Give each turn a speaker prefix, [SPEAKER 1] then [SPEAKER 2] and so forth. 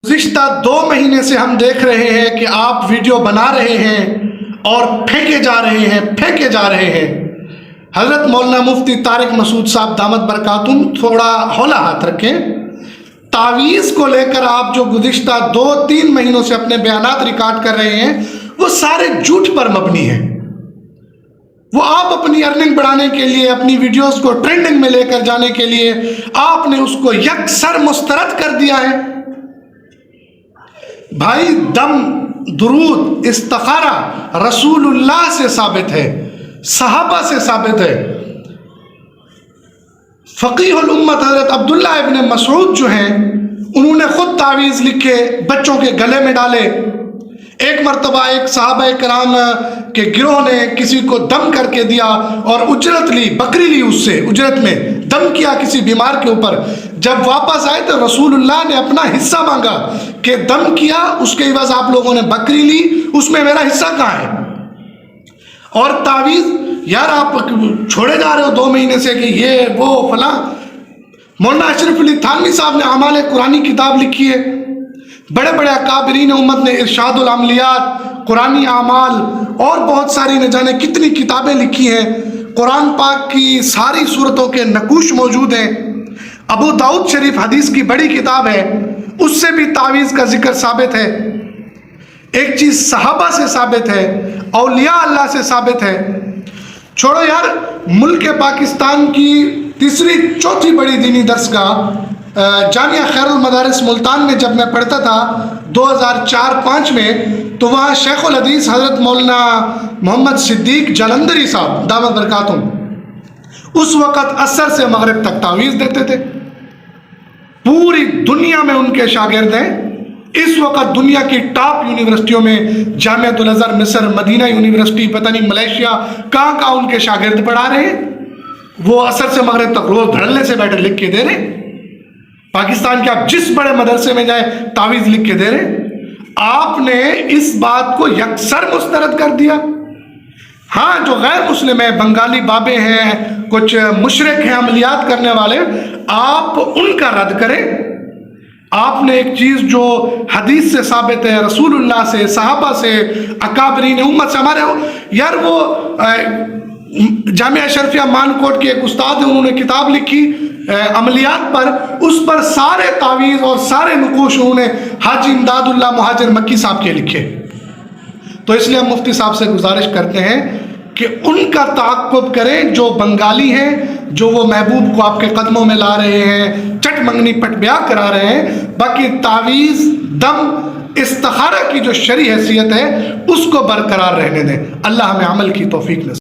[SPEAKER 1] گزشتہ 2 مہینے سے ہم دیکھ رہے ہیں کہ آپ ویڈیو بنا رہے ہیں اور پھینکے جا رہے ہیں حضرت مولانا مفتی طارق مسعود صاحب دامت برکاتہم تھوڑا ہولا ہاتھ رکھیں. تعویذ کو لے کر آپ جو گزشتہ 2-3 مہینوں سے اپنے بیانات ریکارڈ کر رہے ہیں وہ سارے جھوٹ پر مبنی ہیں. وہ آپ اپنی ارننگ بڑھانے کے لیے، اپنی ویڈیوز کو ٹرینڈنگ میں لے کر جانے کے لیے آپ نے اس کو یکسر مسترد کر دیا ہے. بھائی دم، درود، استخارہ رسول اللہ سے ثابت ہے، صحابہ سے ثابت ہے. فقیہ الامت حضرت عبداللہ ابن مسعود جو ہیں انہوں نے خود تعویذ لکھے، بچوں کے گلے میں ڈالے. ایک مرتبہ ایک صحابہ کرام کے گروہ نے کسی کو دم کر کے دیا اور اجرت لی، بکری لی، اس سے اجرت میں دم کیا کسی بیمار کے اوپر. جب واپس آئے تو رسول اللہ نے اپنا حصہ مانگا کہ دم کیا، اس کے عوض آپ لوگوں نے بکری لی، اس میں میرا حصہ کہاں ہے؟ اور تعویذ یار آپ چھوڑے جا رہے ہو 2 مہینے سے کہ یہ وہ فلاں. مولانا اشرف علی تھانوی صاحب نے اعمال قرآنی کتاب لکھی ہے. بڑے بڑے اکابرین امت نے ارشاد العملیات، قرآنی اعمال اور بہت ساری نہ جانے کتنی کتابیں لکھی ہیں. قرآن پاک کی ساری صورتوں کے نقوش موجود ہیں. ابو داؤد شریف حدیث کی بڑی کتاب ہے، اس سے بھی تعویذ کا ذکر ثابت ہے. ایک چیز صحابہ سے ثابت ہے، اولیاء اللہ سے ثابت ہے. چھوڑو یار، ملک پاکستان کی تیسری چوتھی بڑی دینی درسگاہ جامعہ خیر المدارس ملتان میں جب میں پڑھتا تھا 2004-05 میں، تو وہاں شیخ الحدیث حضرت مولانا محمد صدیق جلندری صاحب دامت برکاتہم اس وقت عصر سے مغرب تک تعویذ دیتے تھے. پوری دنیا میں ان کے شاگرد ہیں. اس وقت دنیا کی ٹاپ یونیورسٹیوں میں جامعۃ الازہر مصر، مدینہ یونیورسٹی، پتہ نہیں ملیشیا کہاں ان کے شاگرد پڑھا رہے ہیں. وہ عصر سے مغرب تک روز دھڑلے سے بیٹھے لکھ کے دے رہے ہیں. پاکستان کے آپ جس بڑے مدرسے میں جائیں تعویذ لکھ کے دے رہے ہیں. آپ نے اس بات کو یکسر مسترد کر دیا. ہاں جو غیر مسلم ہیں، بنگالی بابے ہیں، کچھ مشرک ہیں عملیات کرنے والے، آپ ان کا رد کریں. آپ نے ایک چیز جو حدیث سے ثابت ہے، رسول اللہ سے، صحابہ سے، اکابرین امت سے، ہمارے یار وہ جامعہ اشرفیہ مانکوٹ کے ایک استاد ہیں، انہوں نے کتاب لکھی عملیات پر، اس پر سارے تعویذ اور سارے نقوش انہوں نے حاجی امداد اللہ مہاجر مکی صاحب کے لکھے. تو اس لیے ہم مفتی صاحب سے گزارش کرتے ہیں کہ ان کا تعاقب کریں جو بنگالی ہیں، جو وہ محبوب کو آپ کے قدموں میں لا رہے ہیں، چٹ منگنی پٹ بیاہ کرا رہے ہیں. باقی تعویذ، دم، استخارہ کی جو شرعی حیثیت ہے اس کو برقرار رہنے دیں. اللہ ہمیں عمل کی توفیق نصیب